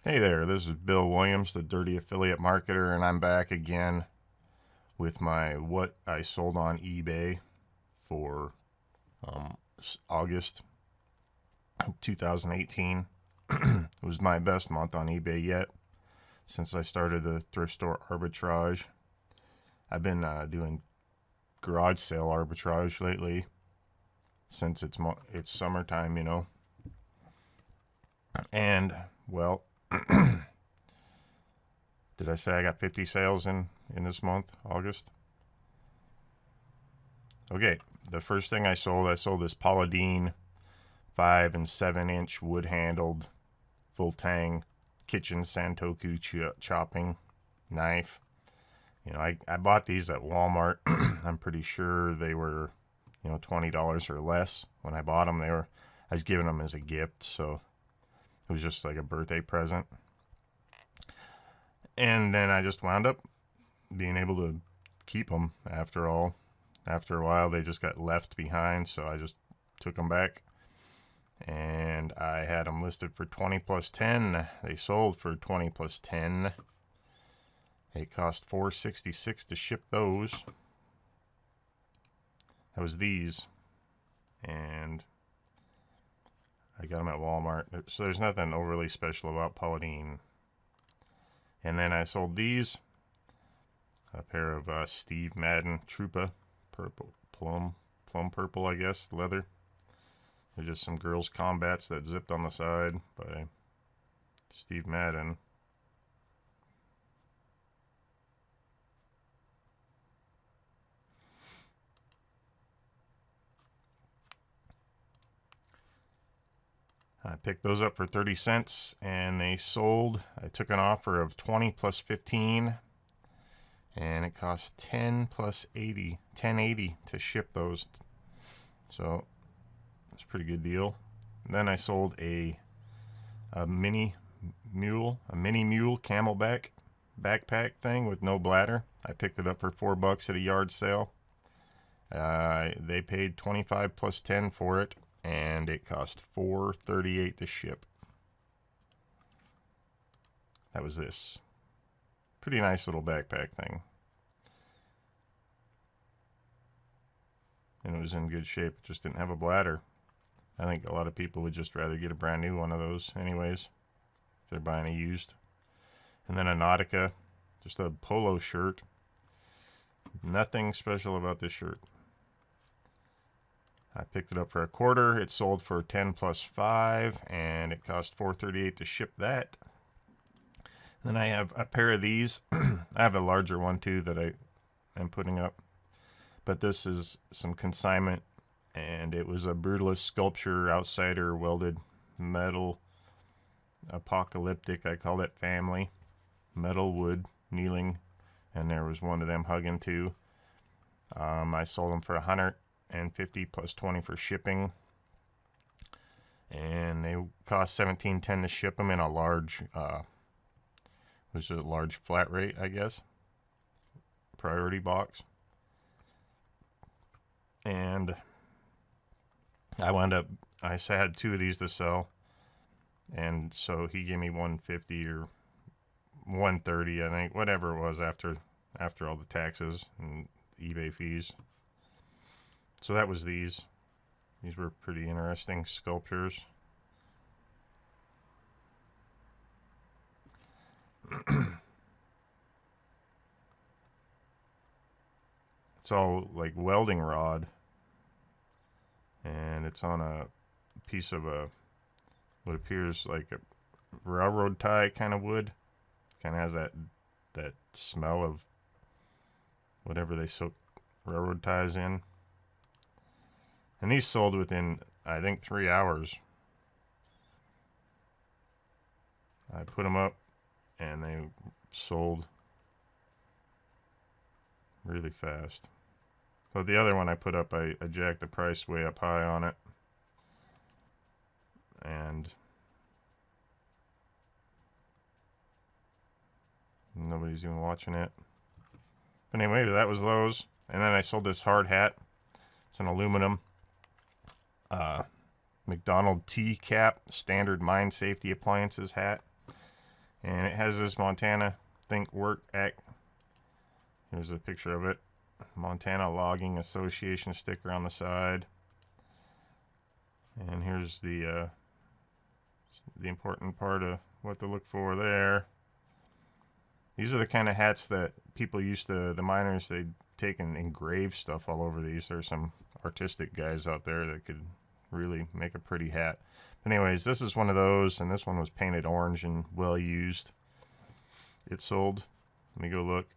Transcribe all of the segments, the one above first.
Hey there, this is Bill Williams, the Dirty Affiliate Marketer, and I'm back again with my what I sold on eBay for August 2018. It was my best month on eBay yet since I started the thrift store arbitrage. I've been doing garage sale arbitrage lately since it's summertime, and well, did I say I got 50 sales in this month, August? Okay, the first thing I sold this Paladine 5 and 7-inch wood handled full tang kitchen Santoku chopping knife. I bought these at Walmart. I'm pretty sure they were, $20 or less when I bought them. I was giving them as a gift, so it was just like a birthday present. And then I just wound up being able to keep them after all. After a while, they just got left behind, so I just took them back. And I had them listed for 20 plus 10. They sold for 20 plus 10. It cost $4.66 to ship those. That was these. And I got them at Walmart. So there's nothing overly special about Paladine. And then I sold these. A pair of Steve Madden Troopa purple, plum purple, I guess, leather. They're just some girls' combats that zipped on the side by Steve Madden. I picked those up for 30 cents and they sold. I took an offer of 20 plus 15 and it cost 10 plus 80, 10.80 to ship those. So it's a pretty good deal. And then I sold a mini mule camelback backpack thing with no bladder. I picked it up for $4 at a yard sale. They paid 25 plus 10 for it, and it cost $4.38 to ship. That was this. Pretty nice little backpack thing. And it was in good shape. It just didn't have a bladder. I think a lot of people would just rather get a brand new one of those anyways, if they're buying a used. And then a Nautica, just a polo shirt. Nothing special about this shirt. I picked it up for $0.25. It sold for 10 plus 5, and it cost $4.38 to ship that. And then I have a pair of these. I have a larger one too that I am putting up. But this is some consignment, and it was a Brutalist Sculpture Outsider welded metal apocalyptic. I called it family. Metal wood kneeling, and there was one of them hugging too. I sold them for $150 plus 20 for shipping, and they cost $17.10 to ship them in a large, which is a large flat rate, I guess, priority box. And I had two of these to sell, and so he gave me $150 or $130, I think, whatever it was after all the taxes and eBay fees. So that was these. These were pretty interesting sculptures. It's all like welding rod, and it's on a piece of what appears like a railroad tie kind of wood. Kind of has that smell of whatever they soak railroad ties in. And these sold within, I think, 3 hours. I put them up, and they sold really fast. But the other one I put up, I jacked the price way up high on it. And nobody's even watching it. But anyway, that was those. And then I sold this hard hat. It's an aluminum McDonald T-cap standard mine safety appliances hat. And it has this Montana Think Work Act. Here's a picture of it. Montana Logging Association sticker on the side. And here's the important part of what to look for there. These are the kind of hats that people used to, the miners, they'd take and engrave stuff all over these. There's some artistic guys out there that could really make a pretty hat. But anyways, this is one of those, and this one was painted orange and well used. It sold. Let me go look.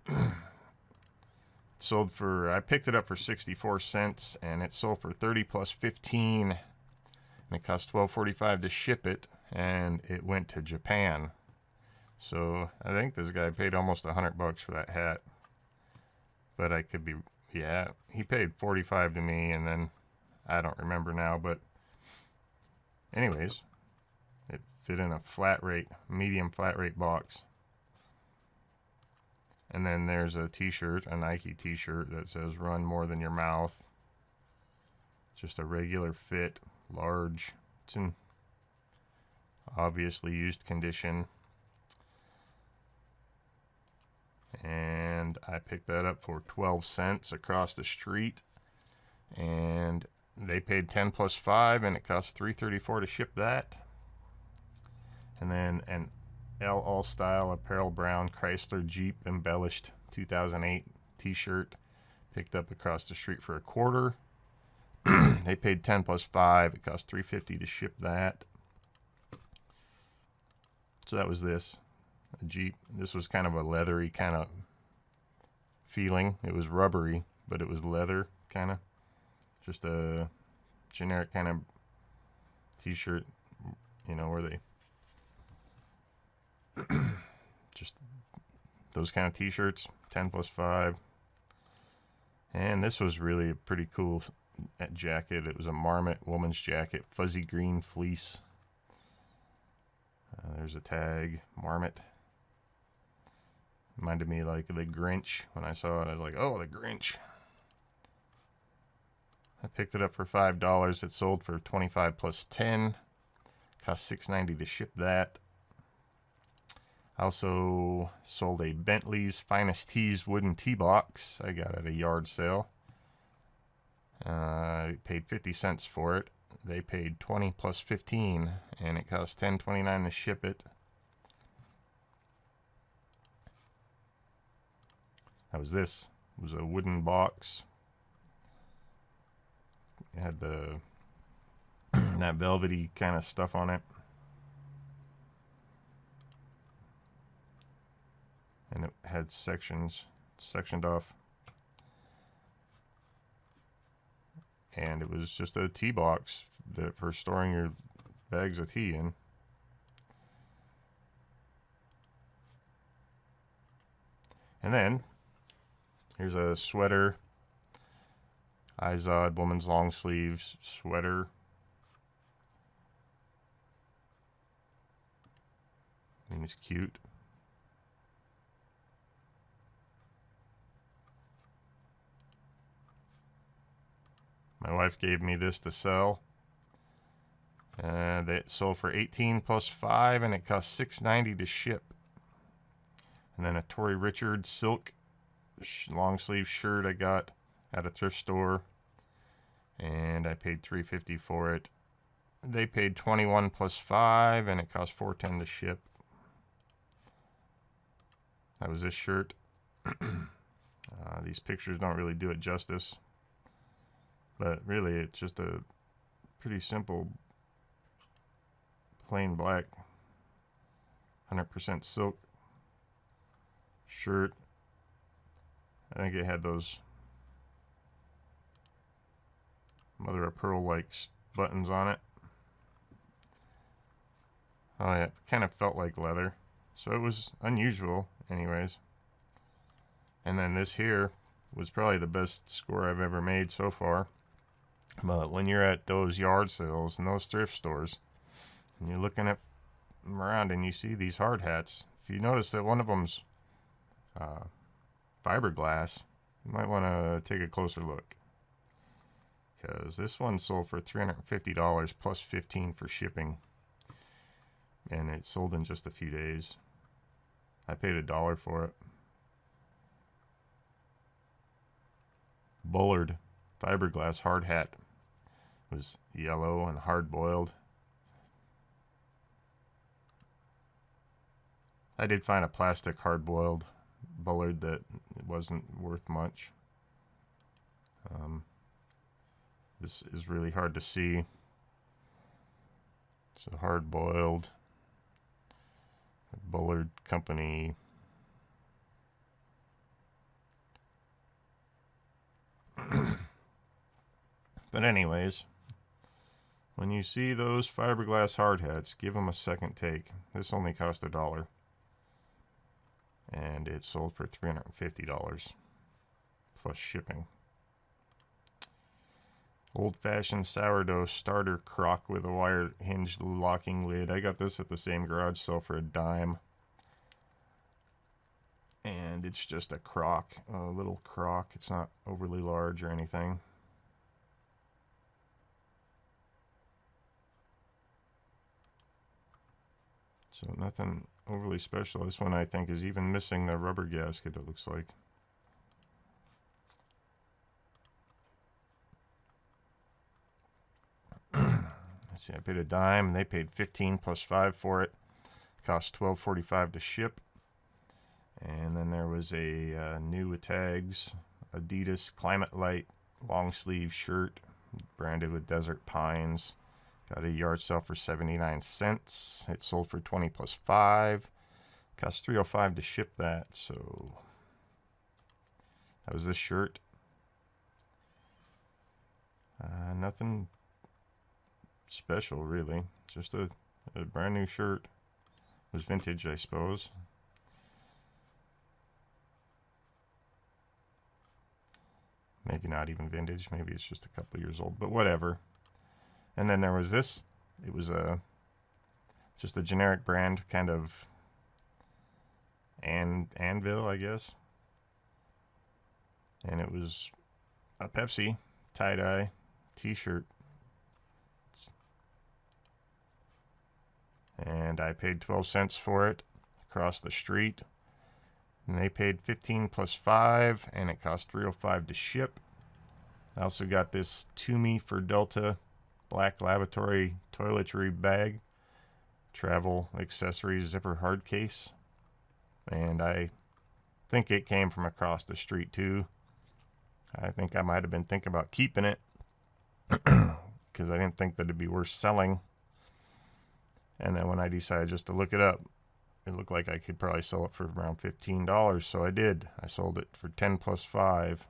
It sold for, I picked it up for 64 cents, and it sold for 30 plus 15, and it cost $12.45 to ship it, and it went to Japan. So I think this guy paid almost $100 for that hat, but I could be, yeah, he paid 45 to me, and then I don't remember now, but anyways, it fit in a flat rate, medium flat rate box. And then there's a t-shirt, a Nike t-shirt that says run more than your mouth. Just a regular fit, large. It's in obviously used condition. And I picked that up for 12 cents across the street. And they paid 10 plus 5, and it cost $3.34 to ship that. And then an L All Style Apparel Brown Chrysler Jeep embellished 2008 t-shirt, picked up across the street for $0.25. They paid 10 plus 5. It cost $3.50 to ship that. So that was this, a Jeep. This was kind of a leathery kind of feeling. It was rubbery, but it was leather kind of. Just a generic kind of t-shirt, you know, where they just those kind of t-shirts, 10 plus 5. And this was really a pretty cool jacket. It was a Marmot woman's jacket, fuzzy green fleece. There's a tag, Marmot. Reminded me like the Grinch. When I saw it, I was like, oh, the Grinch. I picked it up for $5. It sold for 25 plus 10. Cost $6.90 to ship that. I also sold a Bentley's Finest Tees wooden tee box. I got at a yard sale. I paid 50 cents for it. They paid 20 plus 15, and it cost $10.29 to ship it. That was this. It was a wooden box. It had the that velvety kind of stuff on it. And it had sectioned off. And it was just a tea box for storing your bags of tea in. And then, here's a sweater. Izod woman's long sleeves sweater. And it's cute. My wife gave me this to sell. It sold for 18 plus 5, and it cost $6.90 to ship. And then a Tory Richard silk long sleeve shirt I got at a thrift store, and I paid $3.50 for it. They paid 21 plus 5, and it cost $4.10 to ship. That was this shirt. These pictures don't really do it justice. But really, it's just a pretty simple, plain black, 100% silk shirt. I think it had those mother of pearl-like buttons on it. Oh yeah, it kind of felt like leather. So it was unusual, anyways. And then this here was probably the best score I've ever made so far. But when you're at those yard sales and those thrift stores, and you're looking at them around and you see these hard hats, if you notice that one of them's fiberglass, you might want to take a closer look. Because this one sold for $350 plus 15 for shipping. and it sold in just a few days. I paid $1 for it. Bullard fiberglass hard hat. It was yellow and hard boiled. I did find a plastic hard boiled Bullard that wasn't worth much. This is really hard to see. So hard boiled Bullard Company. But anyways, when you see those fiberglass hard hats, give them a second take. This only cost $1, and it sold for $350 plus shipping. Old-fashioned sourdough starter crock with a wire hinged locking lid. I got this at the same garage sale for $0.10. And it's just a crock, a little crock. It's not overly large or anything. So nothing overly special. This one I think is even missing the rubber gasket, it looks like. Let's see, I paid $0.10 and they paid $15 plus $5 for it. Cost $12.45 to ship. And then there was a new with tags, Adidas Climate Light long sleeve shirt, branded with Desert Pines. Got a yard sale for 79 cents. It sold for $20 plus $5. Cost $3.05 to ship that. So that was this shirt. Nothing special really. Just a brand new shirt. It was vintage, I suppose. Maybe not even vintage. Maybe it's just a couple years old, but whatever. And then there was this. It was just a generic brand, kind of Anvil, I guess. And it was a Pepsi tie-dye t-shirt. And I paid 12 cents for it across the street. And they paid 15 plus 5, and it cost $3.05 to ship. I also got this To Me for Delta black lavatory toiletry bag, travel accessories zipper hard case. And I think it came from across the street too. I think I might have been thinking about keeping it because I didn't think that it'd be worth selling. And then when I decided just to look it up, it looked like I could probably sell it for around $15, so I did. I sold it for 10 plus 5,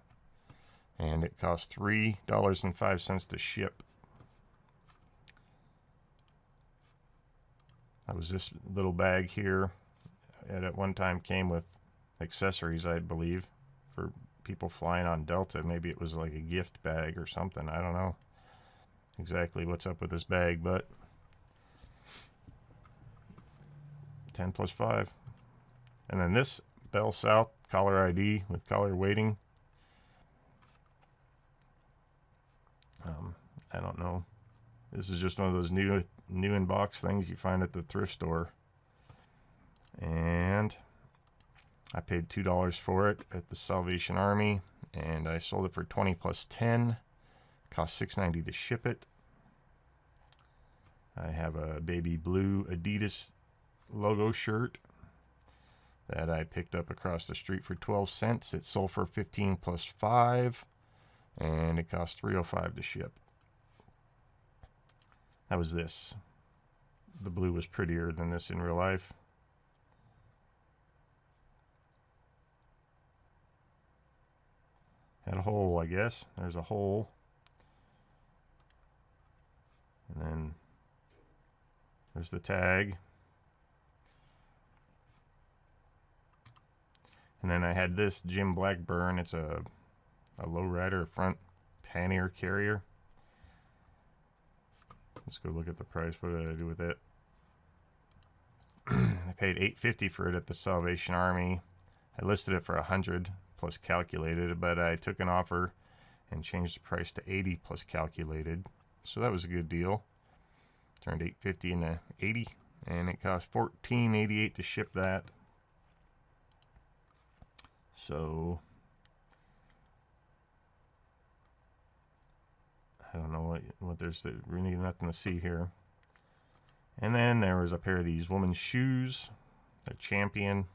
and it cost $3.05 to ship. That was this little bag here. It at one time came with accessories, I believe, for people flying on Delta. Maybe it was like a gift bag or something. I don't know exactly what's up with this bag, but 10 plus 5. And then this Bell South collar ID with collar weighting. I don't know. This is just one of those new in box things you find at the thrift store. And I paid $2 for it at the Salvation Army, and I sold it for 20 plus 10. Cost $6.90 to ship it. I have a baby blue Adidas logo shirt that I picked up across the street for 12 cents. It sold for 15 plus 5, and it cost $3.05 to ship. That was this. The blue was prettier than this in real life. Had a hole, I guess. There's a hole. And then there's the tag. And then I had this Jim Blackburn. It's a lowrider front pannier carrier. Let's go look at the price. What did I do with it? I paid $8.50 for it at the Salvation Army. I listed it for $100 plus calculated, but I took an offer and changed the price to $80 plus calculated. So that was a good deal. Turned $8.50 into $80, and it cost $14.88 to ship that. So I don't know what there's really nothing to see here. And then there was a pair of these women's shoes. They're Champion.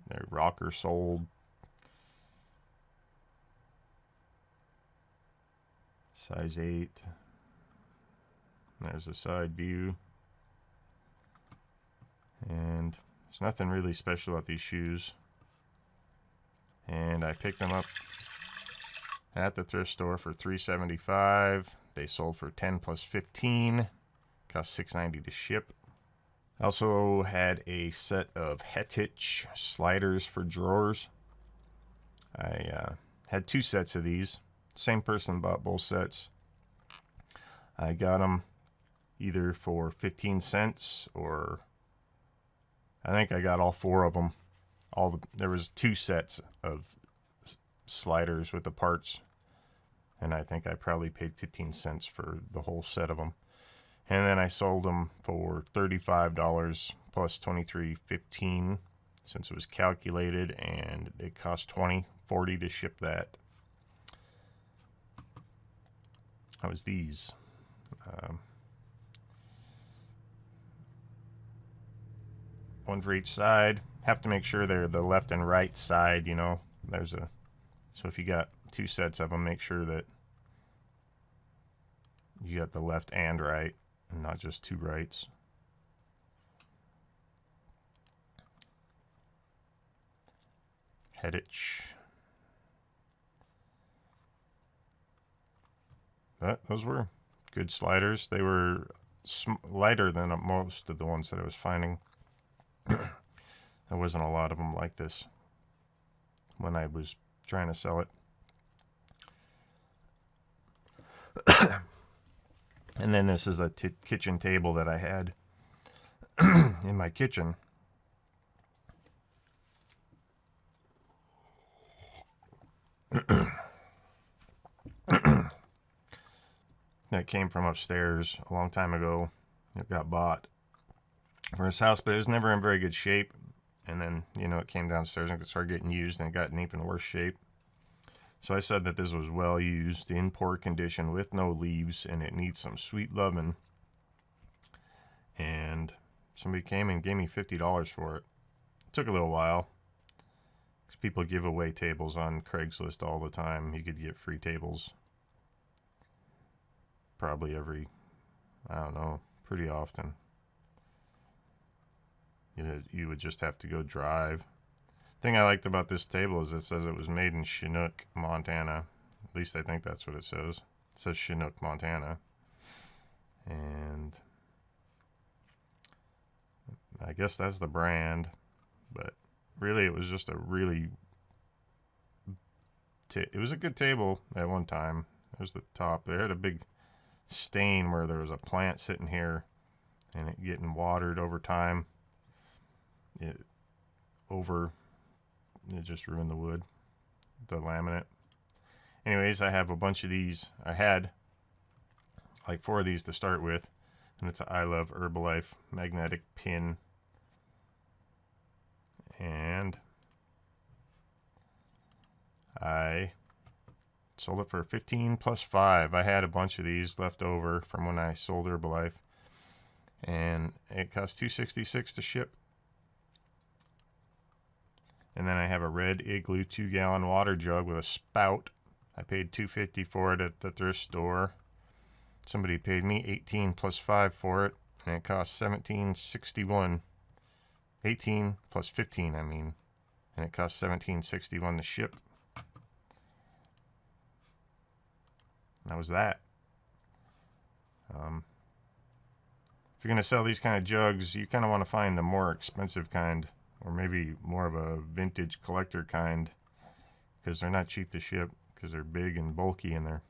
They're rocker soled. Size 8. There's a side view. And there's nothing really special about these shoes. And I picked them up at the thrift store for $3.75. They sold for $10 plus $15. Cost $6.90 to ship. I also had a set of Detachable sliders for drawers. I had 2 sets of these. Same person bought both sets. I got them either for 15 cents or I think I got all 4 of them. There was 2 sets of sliders with the parts, and I think I probably paid 15 cents for the whole set of them. And then I sold them for $35 plus $23.15 since it was calculated, and it cost $20.40 to ship that. That was these. One for each side. Have to make sure they're the left and right side, you know. So if you got 2 sets of them, make sure that you got the left and right, and not just 2 rights. Detachable. But those were good sliders. They were lighter than most of the ones that I was finding. There wasn't a lot of them like this when I was trying to sell it. And then this is a kitchen table that I had in my kitchen. That came from upstairs a long time ago. It got bought for his house, but it was never in very good shape. And then, it came downstairs and it started getting used, and it got in even worse shape. So I said that this was well used, in poor condition, with no leaves, and it needs some sweet loving. And somebody came and gave me $50 for it. It took a little while, because people give away tables on Craigslist all the time. You could get free tables probably every, I don't know, pretty often. You would just have to go drive. The thing I liked about this table is it says it was made in Chinook, Montana. At least I think that's what it says. It says Chinook, Montana. And I guess that's the brand. But really, it was just a really... it was a good table at one time. It was the top. They had a big stain where there was a plant sitting here and it getting watered over time. It just ruined the wood, the laminate. Anyways, I have a bunch of these. I had like 4 of these to start with, and it's an I Love Herbalife magnetic pin. And I sold it for $15 plus $5. I had a bunch of these left over from when I sold Herbalife, and it cost $2.66 to ship. And then I have a red Igloo 2-gallon water jug with a spout. I paid $2.50 for it at the thrift store. Somebody paid me $18 plus $5 for it, and it cost $17.61. 18 plus 15, I mean, and it cost $17.61 to ship. That was that. If you're going to sell these kind of jugs, you kind of want to find the more expensive kind, or maybe more of a vintage collector kind, because they're not cheap to ship, because they're big and bulky, and they're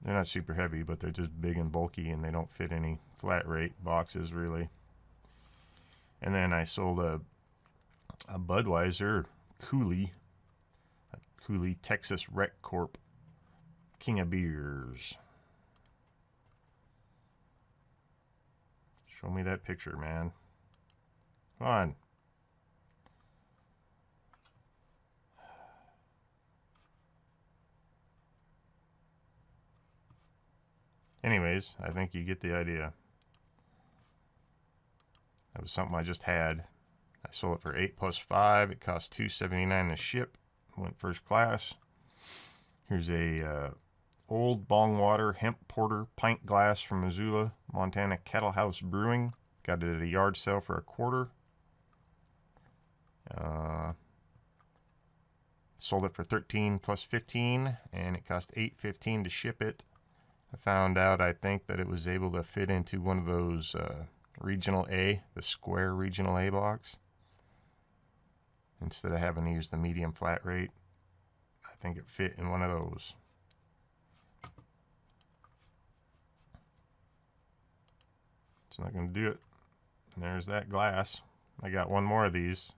not super heavy, but they're just big and bulky, and they don't fit any flat rate boxes really. And then I sold a Budweiser Cooley Texas Rec Corp King of Beers. Show me that picture, man. Come on. Anyways, I think you get the idea. That was something I just had. I sold it for 8 plus 5. It cost $2.79 to ship. Went first class. Here's a old Bongwater hemp porter pint glass from Missoula, Montana Kettle House Brewing. Got it at a yard sale for $0.25. Sold it for 13 plus 15, and it cost $8.15 to ship it. I found out, I think, that it was able to fit into one of those Regional A, the square Regional A blocks, instead of having to use the medium flat rate. I think it fit in one of those. It's not going to do it. And there's that glass. I got one more of these.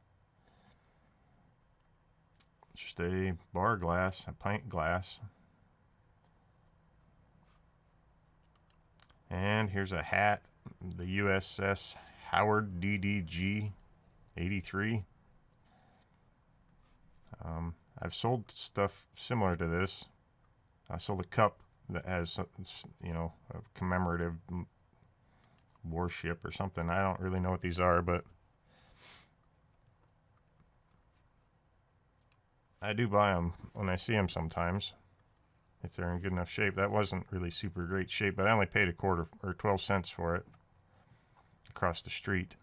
Just a bar glass, a pint glass. And here's a hat, the USS Howard DDG 83. I've sold stuff similar to this. I sold a cup that has, you know, a commemorative warship or something. I don't really know what these are, but I do buy them when I see them sometimes, if they're in good enough shape. That wasn't really super great shape, but I only paid $0.25 or 12 cents for it across the street.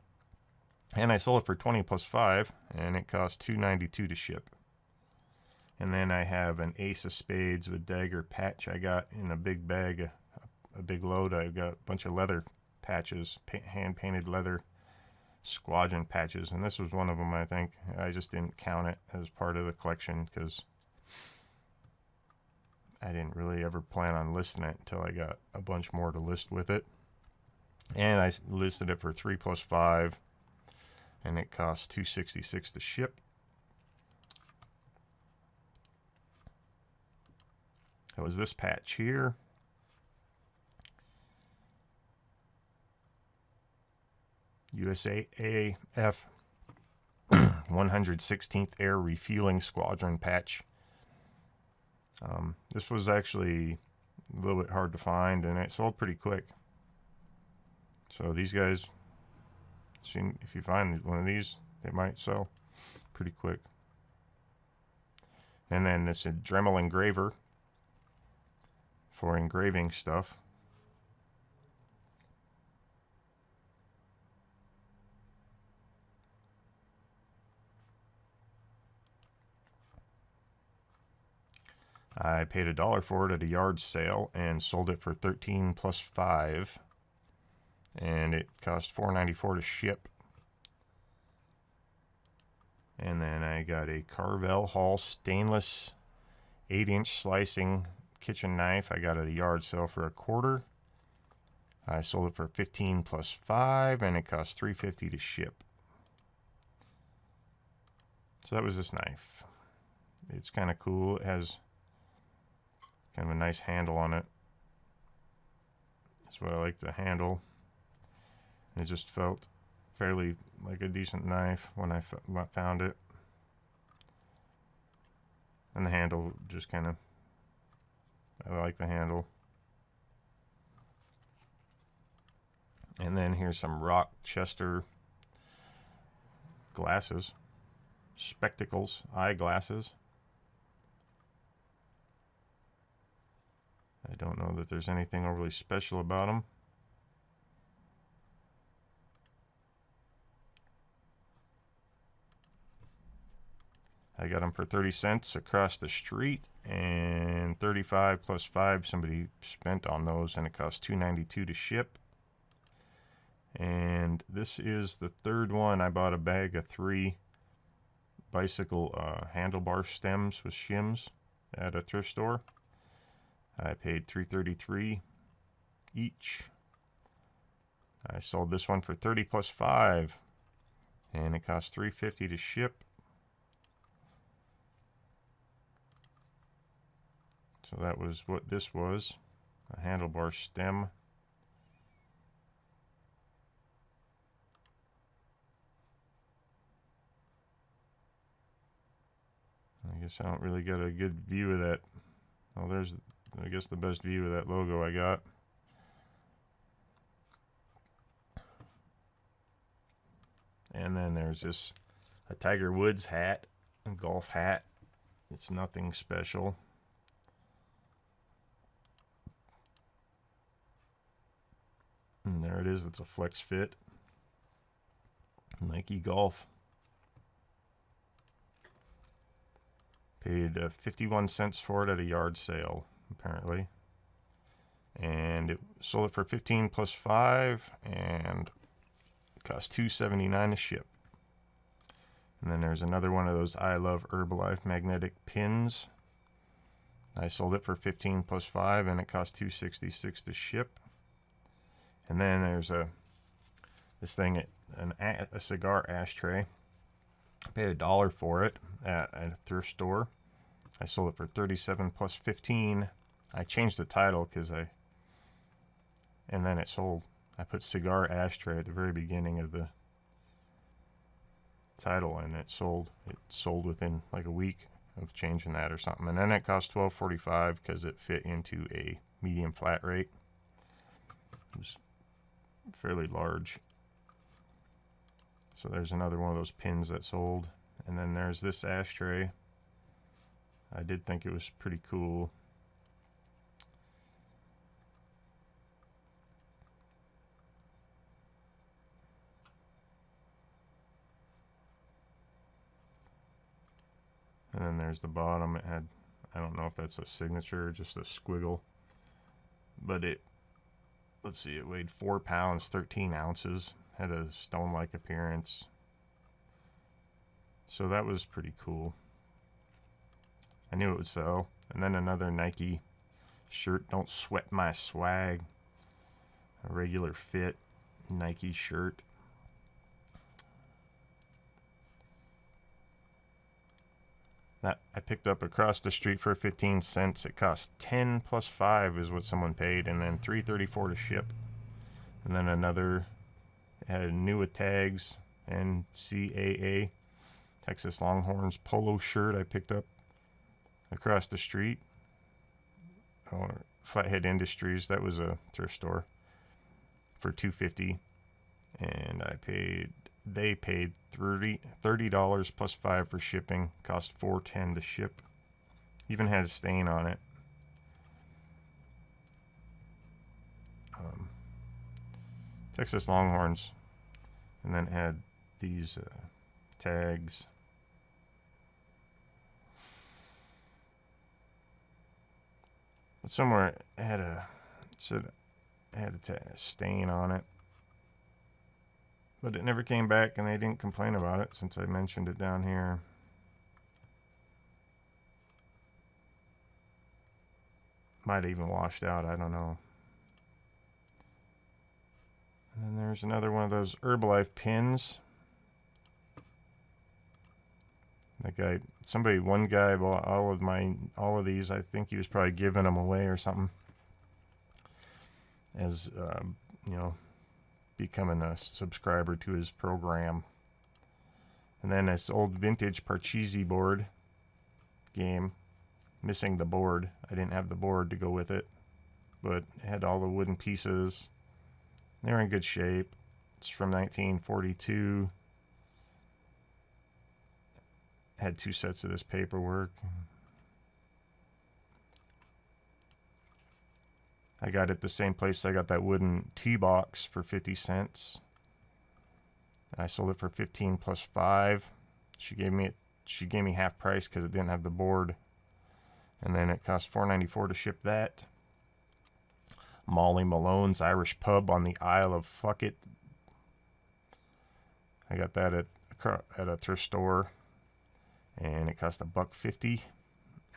And I sold it for 20 plus 5, and it cost $2.92 to ship. And then I have an Ace of Spades with dagger patch I got in a big bag, a big load. I got a bunch of leather patches, hand-painted leather squadron patches, and this was one of them, I think. I just didn't count it as part of the collection because I didn't really ever plan on listing it until I got a bunch more to list with it. And I listed it for 3 plus 5, and it cost $2.66 to ship. That was this patch here. USAF 116th Air Refueling Squadron patch. This was actually a little bit hard to find, and it sold pretty quick. So these guys, if you find one of these, they might sell pretty quick. And then this Dremel engraver for engraving stuff. I paid $1 for it at a yard sale and sold it for 13 plus 5, and it cost $4.94 to ship. And then I got a Carvel Hall stainless 8-inch slicing kitchen knife. I got it at a yard sale for $0.25. I sold it for 15 plus 5, and it cost $3.50 to ship. So that was this knife. It's kind of cool. It has kind of a nice handle on it. That's what I like to handle. And it just felt fairly like a decent knife when I found it. And the handle just kind of, I like the handle. And then here's some Rochester glasses, spectacles, eyeglasses. I don't know that there's anything overly special about them. I got them for 30 cents across the street, and 35 plus 5 somebody spent on those, and it cost $2.92 to ship. And this is the third one. I bought a bag of 3 bicycle handlebar stems with shims at a thrift store. I paid $3.33 each. I sold this one for 30 plus 5, and it cost $3.50 to ship. So that was what this was, a handlebar stem. guess I don't really get a good view of that. Oh, there's, I guess, the best view of that logo I got. And then there's this, a Tiger Woods hat, a golf hat. It's nothing special. And there it is. It's a flex fit. Nike Golf. Paid 51 cents for it at a yard sale, apparently. And it sold it for 15 plus 5, and it cost $2.79 to ship. And then there's another one of those I Love Herbalife magnetic pins. I sold it for 15 plus 5, and it cost $2.66 to ship. And then there's this thing, a cigar ashtray. I paid $1 for it at a thrift store. I sold it for 37 plus 15. I changed the title and then it sold. I put cigar ashtray at the very beginning of the title, and it sold. It sold within like a week of changing that or something. And then it cost $12.45 because it fit into a medium flat rate. It was fairly large. So there's another one of those pins that sold. And then there's this ashtray. I did think it was pretty cool. And then there's the bottom. It had, I don't know if that's a signature or just a squiggle. But let's see, it weighed 4 pounds, 13 ounces. Had a stone-like appearance. So that was pretty cool. I knew it would sell. And then another Nike shirt, Don't Sweat My Swag. A regular fit Nike shirt. That I picked up across the street for 15 cents. It cost 10 plus 5 is what someone paid, and then $3.34 to ship. And then another, it had new with tags, NCAA, Texas Longhorns polo shirt I picked up across the street. Or Flathead Industries, that was a thrift store, for $2.50, and they paid $30 plus 5 for shipping. Cost $4.10 to ship. Even had a stain on it. Texas Longhorns, and then it had these tags. But somewhere it had a stain on it. But it never came back, and they didn't complain about it since I mentioned it down here. Might have even washed out, I don't know. And then there's another one of those Herbalife pins. One guy bought all of these. I think he was probably giving them away or something. As, becoming a subscriber to his program. And then this old vintage Parcheesi board game, missing the board. I didn't have the board to go with it, but it had all the wooden pieces. They were in good shape. It's from 1942. Had 2 sets of this paperwork. I got it the same place I got that wooden tea box for 50 cents. I sold it for 15 plus 5. She gave me half price because it didn't have the board. And then it cost $4.94 to ship that. Molly Malone's Irish Pub on the Isle of Fuckit. I got that at a thrift store, and it cost $1.50.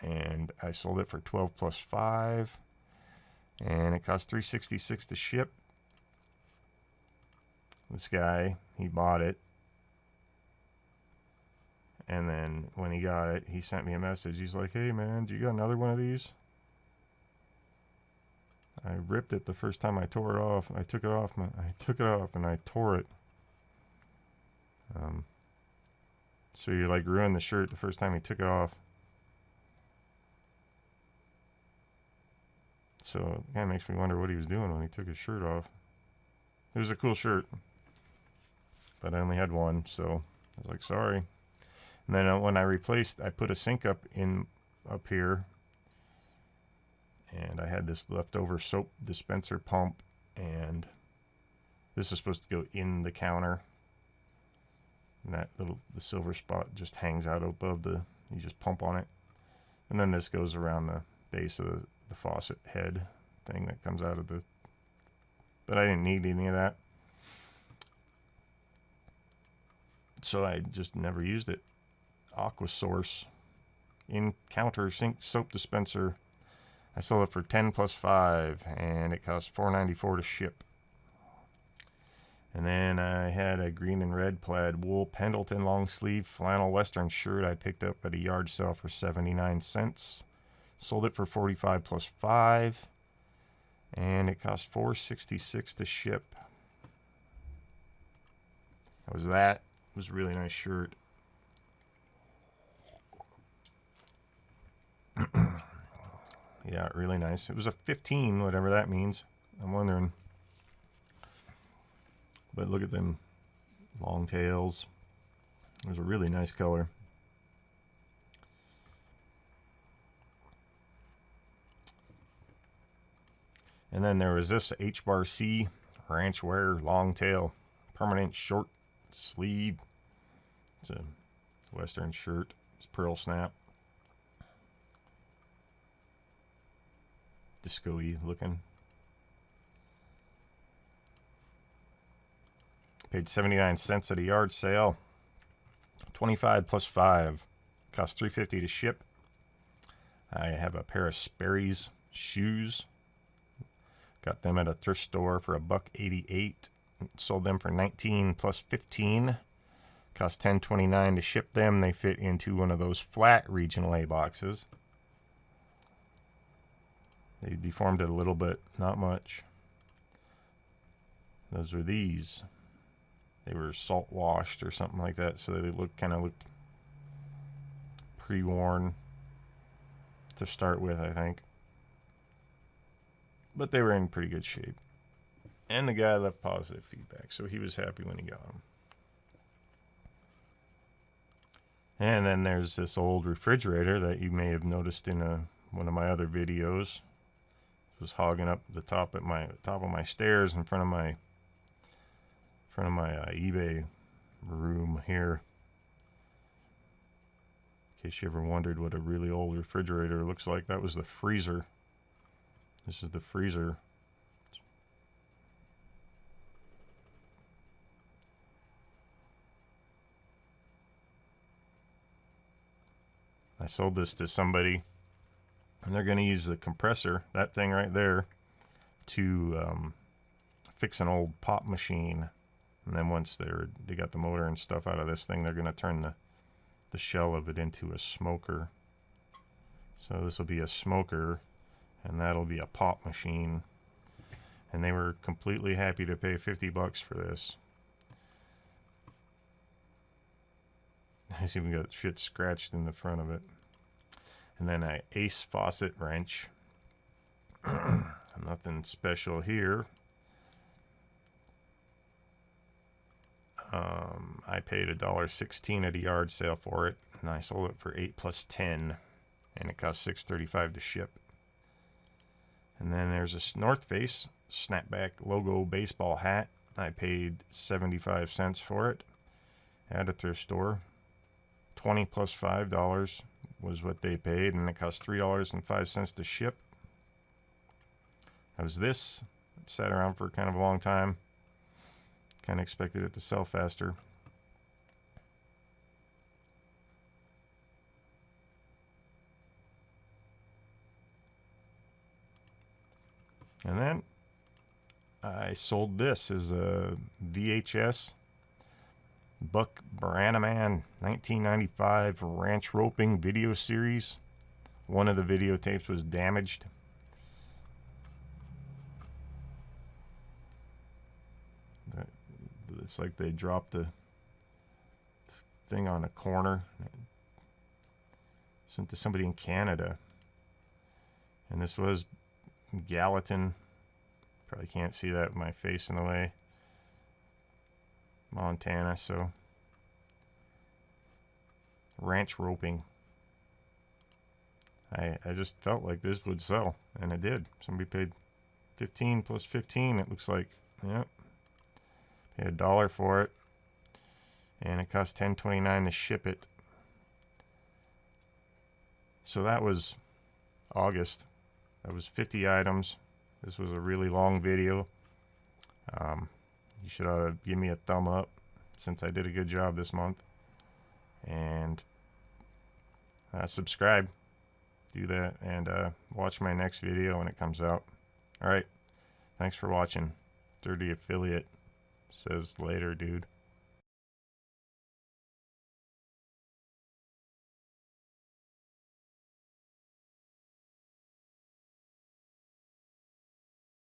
And I sold it for 12 plus 5. And it cost $3.66 to ship. This guy, he bought it. And then when he got it, he sent me a message. He's like, "Hey man, do you got another one of these?" I ripped it the first time I tore it off. I took it off and I tore it. So you like ruined the shirt the first time he took it off. So it kind of makes me wonder what he was doing when he took his shirt off. It was a cool shirt, but I only had one, so I was like, sorry. And then when I replaced, I put a sink up here, and I had this leftover soap dispenser pump, and this is supposed to go in the counter. And that the silver spot just hangs out above you just pump on it. And then this goes around the base of the faucet head thing that comes out of but I didn't need any of that. So I just never used it. Aqua Source in counter sink soap dispenser. I sold it for 10 plus 5, and it cost $4.94 to ship. And then I had a green and red plaid wool Pendleton long sleeve flannel western shirt I picked up at a yard sale for 79 cents. Sold it for 45 plus 5, and it cost $4.66 to ship. That was that. It was a really nice shirt. Yeah, really nice. It was a 15, whatever that means. I'm wondering. But look at them long tails. It was a really nice color. And then there was this H-Bar C ranch wear long tail permanent short sleeve. It's a western shirt. It's pearl snap. Disco-y looking. Paid 79 cents at a yard sale. 25 plus 5. Cost $3.50 to ship. I have a pair of Sperry's shoes. Got them at a thrift store for $1.88. Sold them for 19 plus 15. Cost $10.29 to ship them. They fit into one of those flat regional A boxes. They deformed it a little bit, not much. Those are these. They were salt washed or something like that, so they kind of looked pre-worn to start with, I think. But they were in pretty good shape. And the guy left positive feedback, so he was happy when he got them. And then there's this old refrigerator that you may have noticed in one of my other videos. It was hogging up the top of my stairs in front of my eBay room here. In case you ever wondered what a really old refrigerator looks like, that was the freezer. This is the freezer. I sold this to somebody, and they're going to use the compressor, that thing right there, to fix an old pop machine. And then once they got the motor and stuff out of this thing, they're going to turn the shell of it into a smoker. So this will be a smoker, and that'll be a pop machine. And they were completely happy to pay $50 for this. It's even got shit scratched in the front of it. And then an Ace faucet wrench. Nothing special here. I paid $1.16 at a yard sale for it, and I sold it for 8 plus 10, and it cost $6.35 to ship. And then there's a North Face snapback logo baseball hat. I paid 75 cents for it at a thrift store. 20 plus $5 was what they paid, and it cost $3.05 to ship. That was this. It sat around for kind of a long time. Kind of expected it to sell faster. And then I sold this as a VHS Buck Branaman 1995 ranch roping video series. One of the videotapes was damaged. It's like they dropped the thing on a corner. Sent to somebody in Canada. And this was Gallatin. Probably can't see that with my face in the way. Montana, so ranch roping. I just felt like this would sell, and it did. Somebody paid 15 plus 15, it looks like. Yep. Paid $1 for it. And it cost $10.29 to ship it. So that was August. That was 50 items. This was a really long video. You should ought to give me a thumb up since I did a good job this month. And subscribe. Do that. And watch my next video when it comes out. Alright. Thanks for watching. 30 affiliate says later, dude.